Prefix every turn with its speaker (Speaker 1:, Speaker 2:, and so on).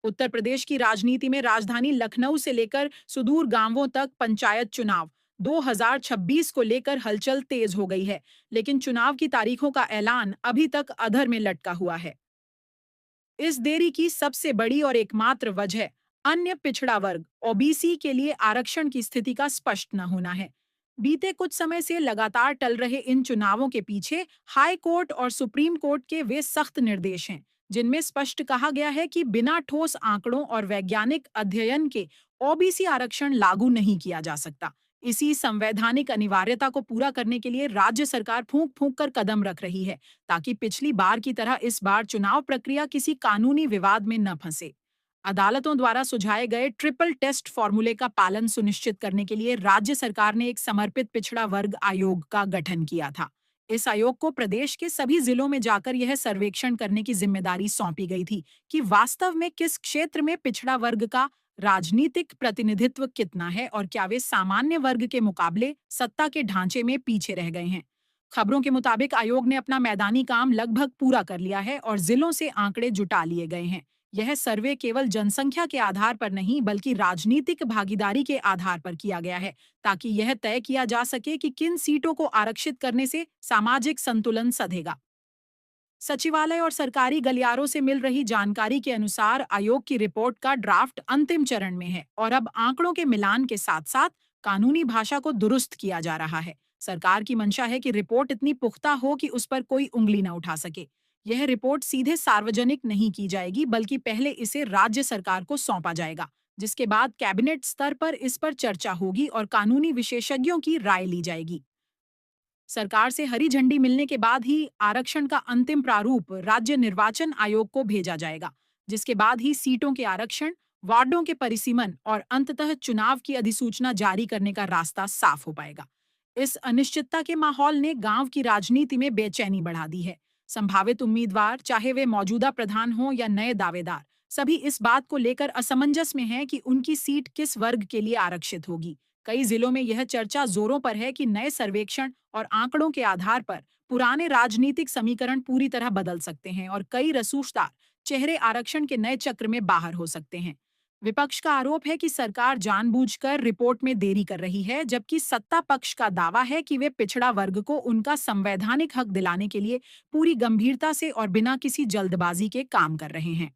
Speaker 1: उत्तर प्रदेश की राजनीति में राजधानी लखनऊ से लेकर सुदूर गांवों तक पंचायत चुनाव 2026 को लेकर हलचल तेज हो गई है, लेकिन चुनाव की तारीखों का ऐलान अभी तक अधर में लटका हुआ है। इस देरी की सबसे बड़ी और एकमात्र वजह अन्य पिछड़ा वर्ग ओबीसी के लिए आरक्षण की स्थिति का स्पष्ट न होना है। बीते कुछ समय से लगातार टल रहे इन चुनावों के पीछे हाई कोर्ट और सुप्रीम कोर्ट के वे सख्त निर्देश हैं, जिनमें स्पष्ट कहा गया है कि बिना ठोस आंकड़ों और वैज्ञानिक अध्ययन के ओबीसी आरक्षण लागू नहीं किया जा सकता। इसी संवैधानिक अनिवार्यता को पूरा करने के लिए राज्य सरकार फूंक फूंक कर कदम रख रही है, ताकि पिछली बार की तरह इस बार चुनाव प्रक्रिया किसी कानूनी विवाद में न फंसे। अदालतों द्वारा सुझाए गए ट्रिपल टेस्ट फॉर्मूले का पालन सुनिश्चित करने के लिए राज्य सरकार ने एक समर्पित पिछड़ा वर्ग आयोग का गठन किया था। इस आयोग को प्रदेश के सभी जिलों में जाकर यह सर्वेक्षण करने की जिम्मेदारी सौंपी गई थी कि वास्तव में किस क्षेत्र में पिछड़ा वर्ग का राजनीतिक प्रतिनिधित्व कितना है और क्या वे सामान्य वर्ग के मुकाबले सत्ता के ढांचे में पीछे रह गए हैं। खबरों के मुताबिक आयोग ने अपना मैदानी काम लगभग पूरा कर लिया है और जिलों से आंकड़े जुटा लिए गए हैं। यह सर्वे केवल जनसंख्या के आधार पर नहीं बल्कि राजनीतिक भागीदारी के आधार पर किया गया है, ताकि यह तय किया जा सके कि किन सीटों को आरक्षित करने से सामाजिक संतुलन सधेगा। सचिवालय और सरकारी गलियारों से मिल रही जानकारी के अनुसार आयोग की रिपोर्ट का ड्राफ्ट अंतिम चरण में है और अब आंकड़ों के मिलान के साथ साथ कानूनी भाषा को दुरुस्त किया जा रहा है। सरकार की मंशा है कि रिपोर्ट इतनी पुख्ता हो कि उस पर कोई उंगली न उठा सके। यह रिपोर्ट सीधे सार्वजनिक नहीं की जाएगी बल्कि पहले इसे राज्य सरकार को सौंपा जाएगा, जिसके बाद कैबिनेट स्तर पर इस पर चर्चा होगी और कानूनी विशेषज्ञों की राय ली जाएगी। सरकार से हरी झंडी मिलने के बाद ही आरक्षण का अंतिम प्रारूप राज्य निर्वाचन आयोग को भेजा जाएगा, जिसके बाद ही सीटों के आरक्षण, वार्डों के परिसीमन और अंततः चुनाव की अधिसूचना जारी करने का रास्ता साफ हो पाएगा। इस अनिश्चितता के माहौल ने गांव की राजनीति में बेचैनी बढ़ा दी है। संभावित उम्मीदवार, चाहे वे मौजूदा प्रधान हों या नए दावेदार, सभी इस बात को लेकर असमंजस में हैं कि उनकी सीट किस वर्ग के लिए आरक्षित होगी। कई जिलों में यह चर्चा जोरों पर है कि नए सर्वेक्षण और आंकड़ों के आधार पर पुराने राजनीतिक समीकरण पूरी तरह बदल सकते हैं और कई रसूखदार चेहरे आरक्षण के नए चक्र में बाहर हो सकते हैं। विपक्ष का आरोप है कि सरकार जानबूझकर रिपोर्ट में देरी कर रही है, जबकि सत्ता पक्ष का दावा है कि वे पिछड़ा वर्ग को उनका संवैधानिक हक दिलाने के लिए पूरी गंभीरता से और बिना किसी जल्दबाजी के काम कर रहे हैं।